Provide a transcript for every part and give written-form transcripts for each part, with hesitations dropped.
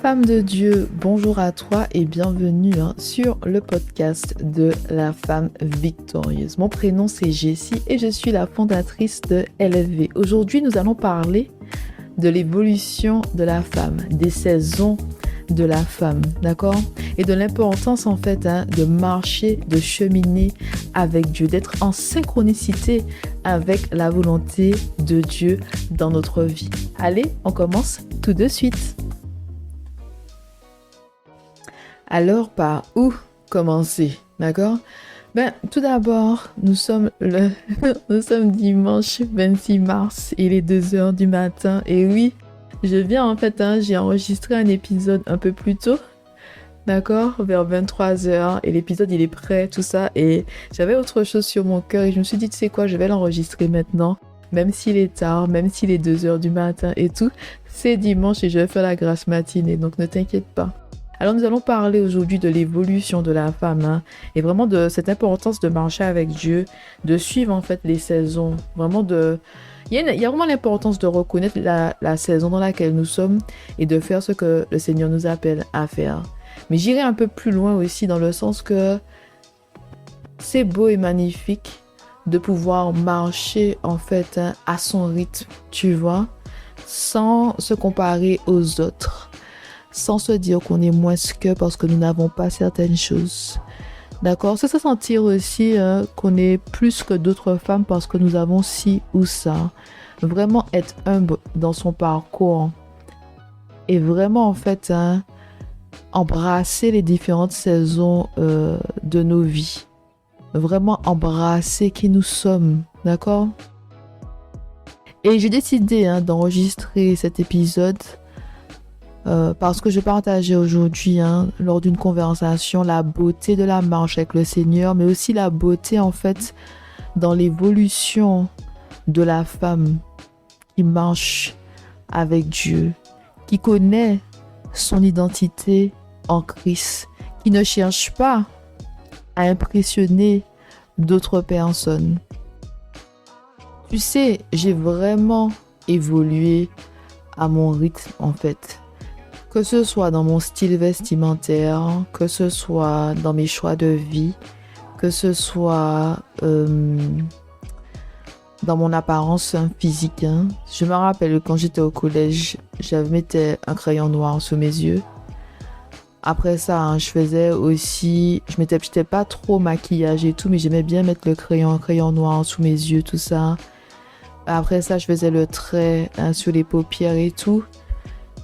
Femme de Dieu, bonjour à toi et bienvenue sur le podcast de la femme victorieuse. Mon prénom c'est Jessie et je suis la fondatrice de LFV. Aujourd'hui, nous allons parler de l'évolution de la femme, des saisons de la femme, d'accord? Et de l'importance en fait de marcher, de cheminer avec Dieu, d'être en synchronicité avec la volonté de Dieu dans notre vie. Allez, on commence tout de suite. Alors, par où commencer, d'accord? Tout d'abord, nous sommes dimanche 26 mars, il est 2h du matin. Et oui, je viens en fait, j'ai enregistré un épisode un peu plus tôt, d'accord? Vers 23h. Et l'épisode, il est prêt, tout ça. Et j'avais autre chose sur mon cœur et je me suis dit, tu sais quoi, je vais l'enregistrer maintenant. Même s'il est tard, même s'il est 2h du matin et tout, c'est dimanche et je vais faire la grasse matinée, donc ne t'inquiète pas. Alors nous allons parler aujourd'hui de l'évolution de la femme et vraiment de cette importance de marcher avec Dieu, de suivre en fait les saisons, il y a vraiment l'importance de reconnaître la saison dans laquelle nous sommes et de faire ce que le Seigneur nous appelle à faire. Mais j'irai un peu plus loin aussi dans le sens que c'est beau et magnifique de pouvoir marcher en fait à son rythme, tu vois, sans se comparer aux autres. Sans se dire qu'on est moins que parce que nous n'avons pas certaines choses. D'accord? C'est se sentir aussi qu'on est plus que d'autres femmes parce que nous avons ci ou ça. Vraiment être humble dans son parcours. Et vraiment en fait embrasser les différentes saisons de nos vies. Vraiment embrasser qui nous sommes. D'accord? Et j'ai décidé d'enregistrer cet épisode parce que je partageais aujourd'hui lors d'une conversation la beauté de la marche avec le Seigneur, mais aussi la beauté en fait dans l'évolution de la femme qui marche avec Dieu, qui connaît son identité en Christ, qui ne cherche pas à impressionner d'autres personnes. Tu sais, j'ai vraiment évolué à mon rythme en fait. Que ce soit dans mon style vestimentaire, que ce soit dans mes choix de vie, que ce soit dans mon apparence physique. Je me rappelle quand j'étais au collège, je mettais un crayon noir sous mes yeux. Après ça, j'étais pas trop maquillage et tout, mais j'aimais bien mettre un crayon noir sous mes yeux, tout ça. Après ça, je faisais le trait sur les paupières et tout.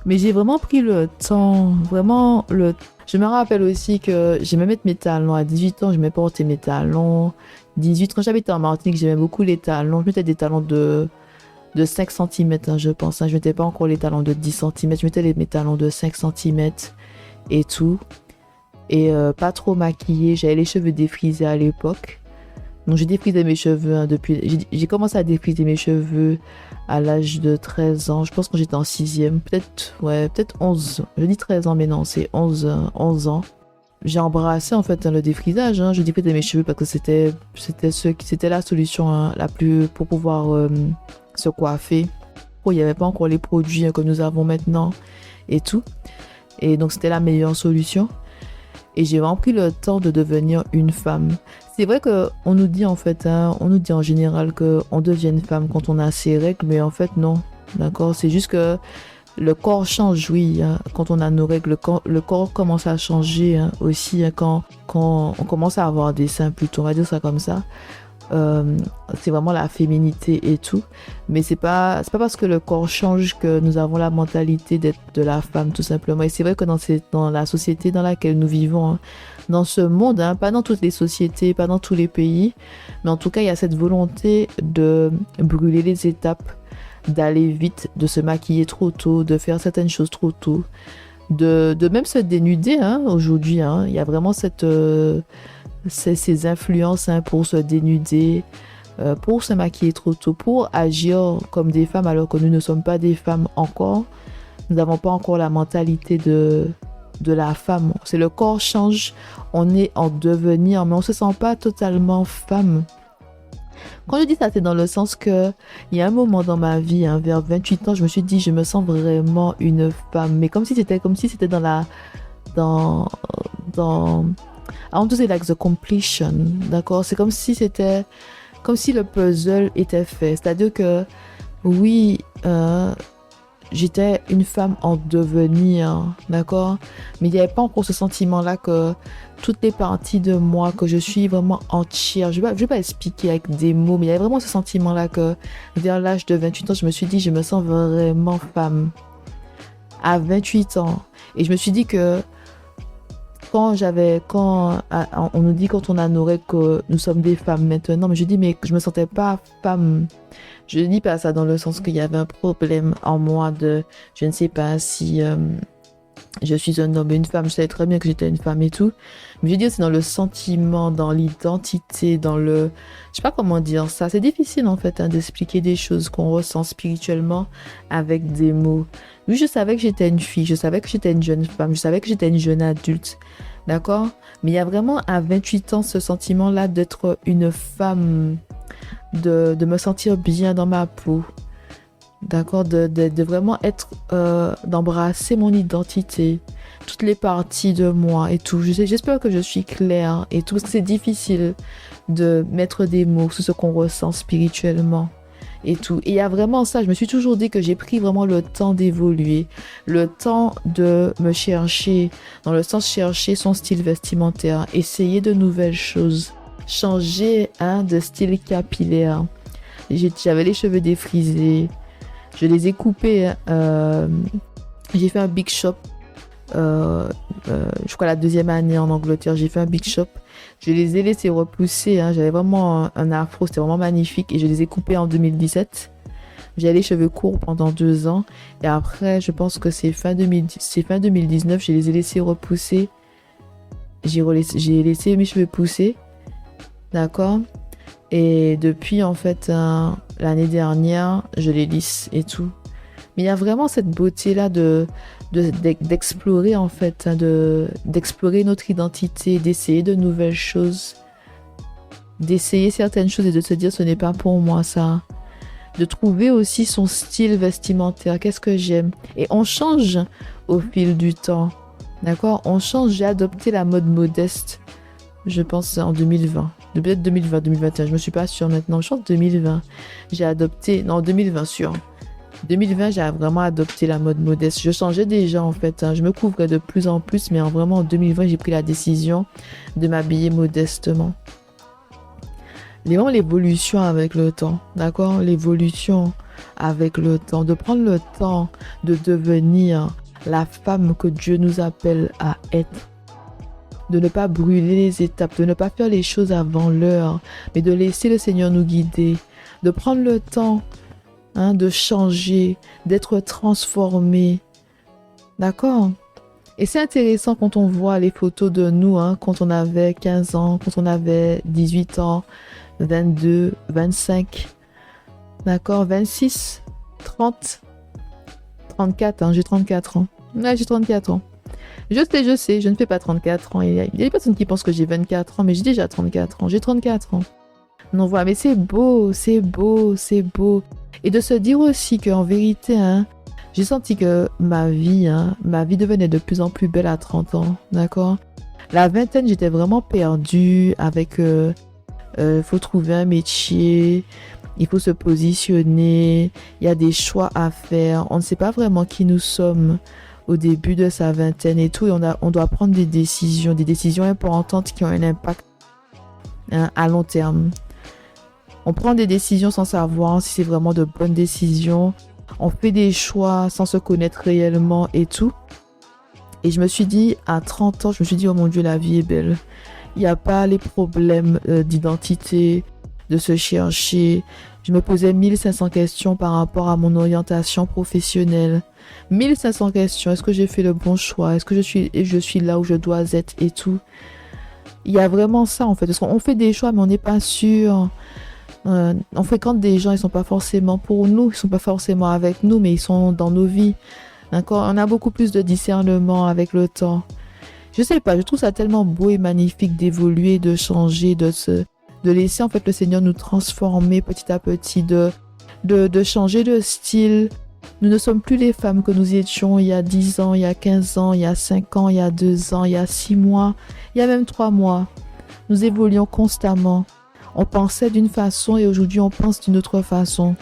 Mais j'ai vraiment pris le temps, Je me rappelle aussi que j'aimais mettre mes talons. À 18 ans, j'aimais porter mes talons. 18, quand j'habitais en Martinique, j'aimais beaucoup les talons. Je mettais des talons de 5 cm, je pense. Je mettais pas encore les talons de 10 cm. Je mettais mes talons de 5 cm et tout. Et pas trop maquillée. J'avais les cheveux défrisés à l'époque. Donc j'ai défrisé mes cheveux J'ai commencé à défriser mes cheveux à l'âge de 13 ans. Je pense que j'étais en 6e. Peut-être 11. Je dis 13 ans, mais non, c'est 11 ans. J'ai embrassé en fait le défrisage. Je défrisais mes cheveux parce que c'était la solution la plus pour pouvoir se coiffer. Il n'y avait pas encore les produits que nous avons maintenant et tout. Et donc c'était la meilleure solution. Et j'ai vraiment pris le temps de devenir une femme. C'est vrai qu'on nous dit en fait, on nous dit en général qu'on devient une femme quand on a ses règles, mais en fait non, d'accord? C'est juste que le corps change, oui, quand on a nos règles, le corps commence à changer aussi quand on commence à avoir des seins plutôt, on va dire ça comme ça. C'est vraiment la féminité et tout, mais c'est pas parce que le corps change que nous avons la mentalité d'être de la femme tout simplement. Et c'est vrai que dans la société dans laquelle nous vivons, dans ce monde, pas dans toutes les sociétés, pas dans tous les pays, mais en tout cas il y a cette volonté de brûler les étapes, d'aller vite, de se maquiller trop tôt, de faire certaines choses trop tôt, de même se dénuder aujourd'hui. Il y a vraiment ces influences pour se dénuder, pour se maquiller trop tôt, pour agir comme des femmes alors que nous ne sommes pas des femmes encore. Nous n'avons pas encore la mentalité de la femme. C'est le corps change, on est en devenir, mais on ne se sent pas totalement femme. Quand je dis ça, c'est dans le sens que il y a un moment dans ma vie, hein, vers 28 ans, je me suis dit, je me sens vraiment une femme. Mais comme si c'était dans, dans, I want to say like the completion, d'accord? C'est comme si le puzzle était fait. C'est-à-dire que, oui, j'étais une femme en devenir, d'accord? Mais il n'y avait pas encore ce sentiment-là que toutes les parties de moi, que je suis vraiment entière. Je vais pas expliquer avec des mots, mais il y avait vraiment ce sentiment-là que vers l'âge de 28 ans, je me suis dit, je me sens vraiment femme. À 28 ans. Et je me suis dit que on nous dit quand on a nos règles que nous sommes des femmes maintenant, mais je dis, mais je me sentais pas femme. Je dis pas ça dans le sens qu'il y avait un problème en moi je ne sais pas si je suis un homme et une femme, je savais très bien que j'étais une femme et tout. Mais je veux dire, c'est dans le sentiment, dans l'identité, je sais pas comment dire ça. C'est difficile en fait, hein, d'expliquer des choses qu'on ressent spirituellement avec des mots. Oui, je savais que j'étais une fille, je savais que j'étais une jeune femme, je savais que j'étais une jeune adulte. D'accord? Mais il y a vraiment à 28 ans ce sentiment-là d'être une femme, de me sentir bien dans ma peau. D'accord, de vraiment être, d'embrasser mon identité, toutes les parties de moi et tout. J'espère que je suis claire et tout, parce que c'est difficile de mettre des mots sur ce qu'on ressent spirituellement et tout. Et il y a vraiment ça, je me suis toujours dit que j'ai pris vraiment le temps d'évoluer, le temps de me chercher, dans le sens chercher son style vestimentaire, essayer de nouvelles choses, changer de style capillaire. J'avais les cheveux défrisés. Je les ai coupés. J'ai fait un big shop. Je crois la 2e année en Angleterre, j'ai fait un big shop. Je les ai laissés repousser. J'avais vraiment un afro, c'était vraiment magnifique. Et je les ai coupés en 2017. J'ai les cheveux courts pendant 2 ans. Et après, je pense que c'est fin 2019, je les ai laissés repousser. J'ai laissé mes cheveux pousser. D'accord? Et depuis, en fait, l'année dernière, je les lisse et tout. Mais il y a vraiment cette beauté-là d'explorer, en fait, d'explorer notre identité, d'essayer de nouvelles choses, d'essayer certaines choses et de se dire, ce n'est pas pour moi, ça. De trouver aussi son style vestimentaire, qu'est-ce que j'aime. Et on change au fil du temps, d'accord? On change, j'ai adopté la mode modeste, je pense, en 2020. Peut-être 2020, 2021, je me suis pas sûre maintenant. Je pense 2020. J'ai adopté, non 2020 sûr. 2020, j'ai vraiment adopté la mode modeste. Je changeais déjà en fait. Je me couvrais de plus en plus, mais vraiment en 2020, j'ai pris la décision de m'habiller modestement. Vraiment l'évolution avec le temps, d'accord? L'évolution avec le temps, de prendre le temps de devenir la femme que Dieu nous appelle à être. De ne pas brûler les étapes, de ne pas faire les choses avant l'heure, mais de laisser le Seigneur nous guider, de prendre le temps, de changer, d'être transformé. D'accord? Et c'est intéressant quand on voit les photos de nous, quand on avait 15 ans, quand on avait 18 ans, 22, 25, d'accord, 26, 30, 34, j'ai 34 ans. Ouais, j'ai 34 ans. Je sais, je ne fais pas 34 ans. Il y a des personnes qui pensent que j'ai 24 ans, mais j'ai déjà 34 ans. J'ai 34 ans. Non, voilà, mais c'est beau, c'est beau, c'est beau. Et de se dire aussi qu'en vérité, j'ai senti que ma vie devenait de plus en plus belle à 30 ans, d'accord? La vingtaine, j'étais vraiment perdue avec... faut trouver un métier, il faut se positionner, il y a des choix à faire. On ne sait pas vraiment qui nous sommes au début de sa vingtaine et tout, et on doit prendre des décisions importantes qui ont un impact à long terme. On prend des décisions sans savoir si c'est vraiment de bonnes décisions. On fait des choix sans se connaître réellement et tout. Et je me suis dit, à 30 ans, je me suis dit, oh mon Dieu, la vie est belle. Il n'y a pas les problèmes d'identité, de se chercher. Je me posais 1500 questions par rapport à mon orientation professionnelle. 1500 questions. Est-ce que j'ai fait le bon choix? Est-ce que je suis là où je dois être et tout? Il y a vraiment ça en fait. Parce qu'on fait des choix mais on n'est pas sûr. On fréquente des gens, ils ne sont pas forcément pour nous. Ils ne sont pas forcément avec nous, mais ils sont dans nos vies. D'accord? On a beaucoup plus de discernement avec le temps. Je sais pas, je trouve ça tellement beau et magnifique d'évoluer, de changer, de laisser en fait le Seigneur nous transformer petit à petit, de changer de style. Nous ne sommes plus les femmes que nous étions il y a 10 ans, il y a 15 ans, il y a 5 ans, il y a 2 ans, il y a 6 mois, il y a même 3 mois. Nous évoluons constamment. On pensait d'une façon et aujourd'hui on pense d'une autre façon.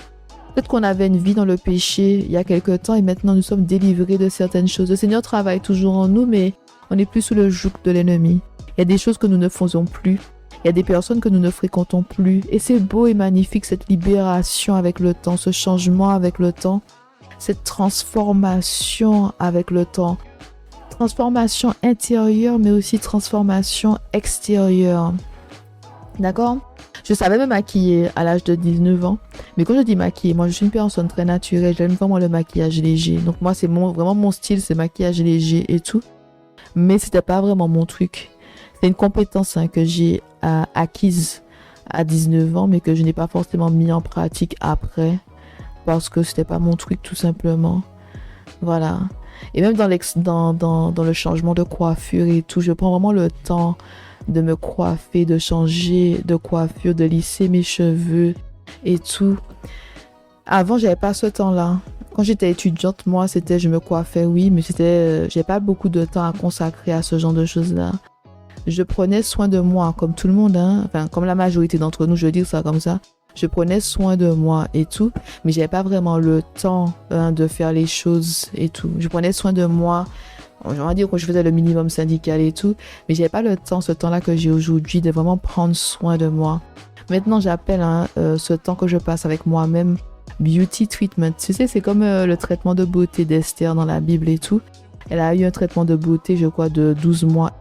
Peut-être qu'on avait une vie dans le péché il y a quelque temps et maintenant nous sommes délivrés de certaines choses. Le Seigneur travaille toujours en nous, mais on n'est plus sous le joug de l'ennemi. Il y a des choses que nous ne faisons plus. Il y a des personnes que nous ne fréquentons plus. Et c'est beau et magnifique cette libération avec le temps, ce changement avec le temps, cette transformation avec le temps. Transformation intérieure, mais aussi transformation extérieure. D'accord ? Je savais me maquiller à l'âge de 19 ans. Mais quand je dis maquiller, moi je suis une personne très naturelle. J'aime vraiment le maquillage léger. Donc moi c'est vraiment mon style, c'est maquillage léger et tout. Mais c'était pas vraiment mon truc. C'est une compétence que j'ai acquise à 19 ans, mais que je n'ai pas forcément mis en pratique après. Parce que c'était pas mon truc tout simplement. Voilà. Et même dans le changement de coiffure et tout, je prends vraiment le temps de me coiffer, de changer de coiffure, de lisser mes cheveux et tout. Avant, j'avais pas ce temps-là. Quand j'étais étudiante, moi, je me coiffais, oui, mais j'avais pas beaucoup de temps à consacrer à ce genre de choses-là. Je prenais soin de moi, comme tout le monde, hein. Enfin, comme la majorité d'entre nous, je veux dire ça comme ça. Je prenais soin de moi et tout, mais j'avais pas vraiment le temps de faire les choses et tout. Je prenais soin de moi. On va dire que je faisais le minimum syndical et tout, mais j'avais pas le temps, ce temps-là que j'ai aujourd'hui, de vraiment prendre soin de moi. Maintenant, j'appelle ce temps que je passe avec moi-même beauty treatment. Tu sais, c'est comme le traitement de beauté d'Esther dans la Bible et tout. Elle a eu un traitement de beauté, je crois, de 12 mois.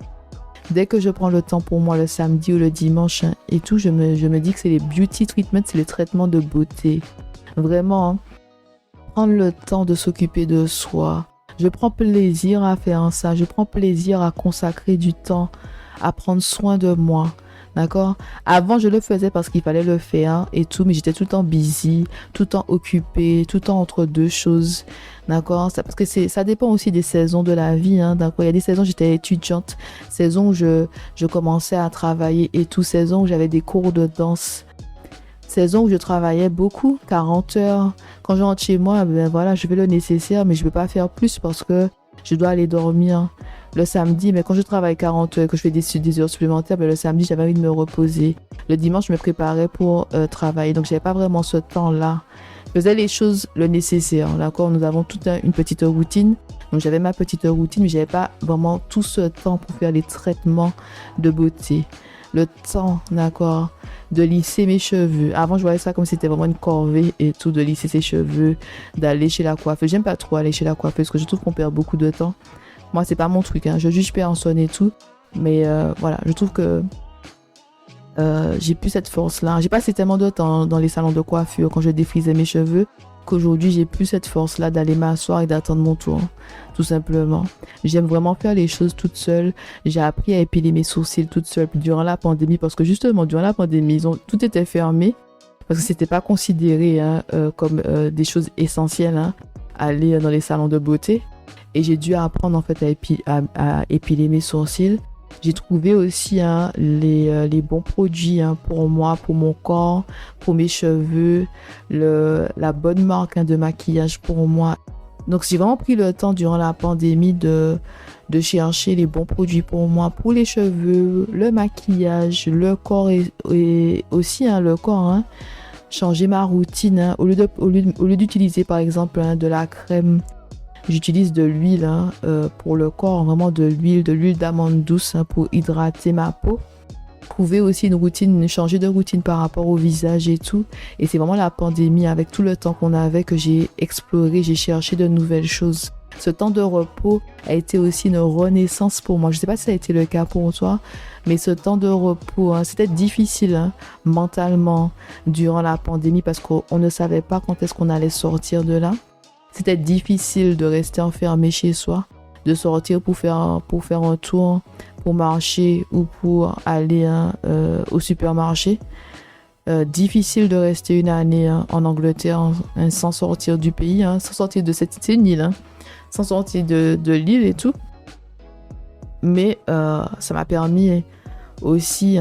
Dès que je prends le temps pour moi le samedi ou le dimanche et tout, je me dis que c'est les beauty treatment, c'est les traitements de beauté. Vraiment, prendre le temps de s'occuper de soi. Je prends plaisir à faire ça. Je prends plaisir à consacrer du temps, à prendre soin de moi. D'accord ? Avant, je le faisais parce qu'il fallait le faire et tout, mais j'étais tout le temps busy, tout le temps occupée, tout le temps entre deux choses. D'accord ? Parce que ça dépend aussi des saisons de la vie. Hein, d'accord ? Il y a des saisons où j'étais étudiante, saisons où je commençais à travailler et tout, saisons où j'avais des cours de danse. Saison où je travaillais beaucoup, 40 heures. Quand je rentre chez moi, ben voilà, je fais le nécessaire, mais je ne peux pas faire plus parce que je dois aller dormir le samedi. Mais quand je travaille 40 heures, que je fais des heures supplémentaires, ben le samedi, j'avais envie de me reposer. Le dimanche, je me préparais pour travailler. Donc, je n'avais pas vraiment ce temps-là. Je faisais les choses, le nécessaire. D'accord ? Nous avons toute une petite routine. Donc, j'avais ma petite routine, mais je n'avais pas vraiment tout ce temps pour faire les traitements de beauté. Le temps, d'accord, de lisser mes cheveux. Avant, je voyais ça comme si c'était vraiment une corvée et tout, de lisser ses cheveux, d'aller chez la coiffeuse. J'aime pas trop aller chez la coiffeuse parce que je trouve qu'on perd beaucoup de temps. Moi, c'est pas mon truc, hein. Je juge personne et tout. Mais voilà, je trouve que j'ai plus cette force-là. J'ai passé tellement de temps dans les salons de coiffure quand je défrisais mes cheveux qu'aujourd'hui, j'ai plus cette force-là d'aller m'asseoir et d'attendre mon tour, tout simplement. J'aime vraiment faire les choses toute seule. J'ai appris à épiler mes sourcils toute seule durant la pandémie parce que justement, durant la pandémie, tout était fermé parce que c'était pas considéré comme des choses essentielles, aller dans les salons de beauté. Et j'ai dû apprendre en fait à épiler mes sourcils. J'ai trouvé aussi les bons produits pour moi, pour mon corps, pour mes cheveux, la bonne marque de maquillage pour moi. Donc j'ai vraiment pris le temps durant la pandémie de chercher les bons produits pour moi, pour les cheveux, le maquillage, le corps et aussi le corps. Changer ma routine. Au lieu d'utiliser par exemple de la crème, j'utilise de l'huile pour le corps, vraiment de l'huile d'amande douce pour hydrater ma peau. Trouver aussi changer de routine par rapport au visage et tout. Et c'est vraiment la pandémie, avec tout le temps qu'on avait, que j'ai exploré, j'ai cherché de nouvelles choses. Ce temps de repos a été aussi une renaissance pour moi. Je ne sais pas si ça a été le cas pour toi, mais ce temps de repos, c'était difficile mentalement durant la pandémie parce qu'on ne savait pas quand est-ce qu'on allait sortir de là. C'était difficile de rester enfermé chez soi, de sortir pour faire un tour, pour marcher ou pour aller au supermarché. Difficile de rester une année en Angleterre sans sortir du pays, sans sortir de c'est une île, sans sortir de l'île et tout. Mais ça m'a permis aussi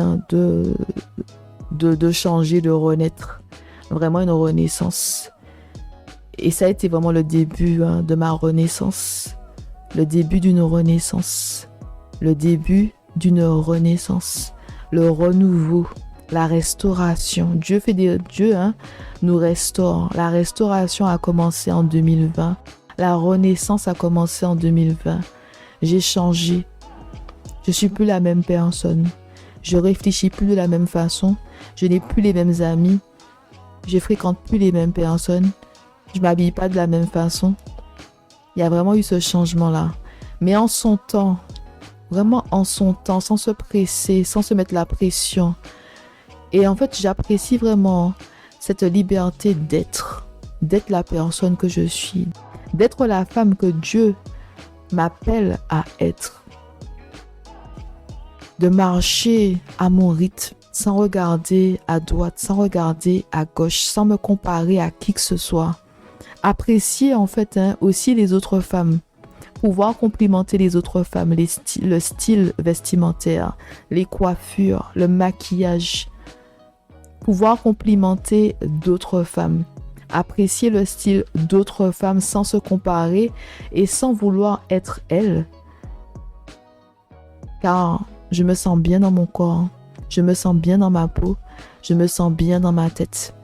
de changer, de renaître. Vraiment une renaissance. Et ça a été vraiment le début de ma renaissance. Le début d'une renaissance. Le début d'une renaissance. Le renouveau. La restauration. Dieu nous restaure. La restauration a commencé en 2020. La renaissance a commencé en 2020. J'ai changé. Je suis plus la même personne. Je réfléchis plus de la même façon. Je n'ai plus les mêmes amis. Je fréquente plus les mêmes personnes. Je m'habille pas de la même façon. Il y a vraiment eu ce changement-là. Mais en son temps, vraiment en son temps, sans se presser, sans se mettre la pression. Et en fait, j'apprécie vraiment cette liberté d'être la personne que je suis, d'être la femme que Dieu m'appelle à être, de marcher à mon rythme, sans regarder à droite, sans regarder à gauche, sans me comparer à qui que ce soit. Apprécier en fait aussi les autres femmes, pouvoir complimenter les autres femmes, le style vestimentaire, les coiffures, le maquillage, pouvoir complimenter d'autres femmes, apprécier le style d'autres femmes sans se comparer et sans vouloir être elle. Car je me sens bien dans mon corps, je me sens bien dans ma peau, je me sens bien dans ma tête.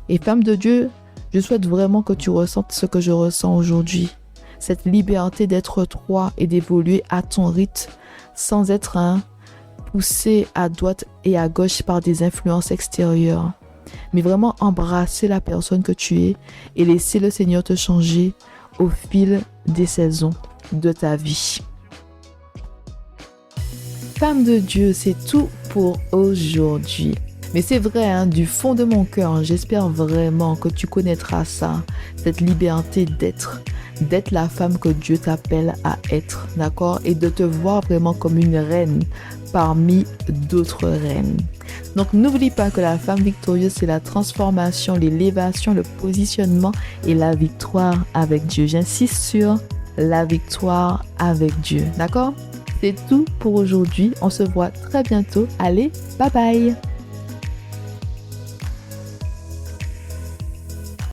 Et femme de Dieu, je souhaite vraiment que tu ressentes ce que je ressens aujourd'hui. Cette liberté d'être toi et d'évoluer à ton rythme sans être poussé à droite et à gauche par des influences extérieures. Mais vraiment embrasser la personne que tu es et laisser le Seigneur te changer au fil des saisons de ta vie. Femme de Dieu, c'est tout pour aujourd'hui. Mais c'est vrai, du fond de mon cœur, j'espère vraiment que tu connaîtras ça, cette liberté d'être la femme que Dieu t'appelle à être, d'accord? Et de te voir vraiment comme une reine parmi d'autres reines. Donc n'oublie pas que la femme victorieuse, c'est la transformation, l'élévation, le positionnement et la victoire avec Dieu. J'insiste sur la victoire avec Dieu, d'accord? C'est tout pour aujourd'hui. On se voit très bientôt. Allez, bye bye!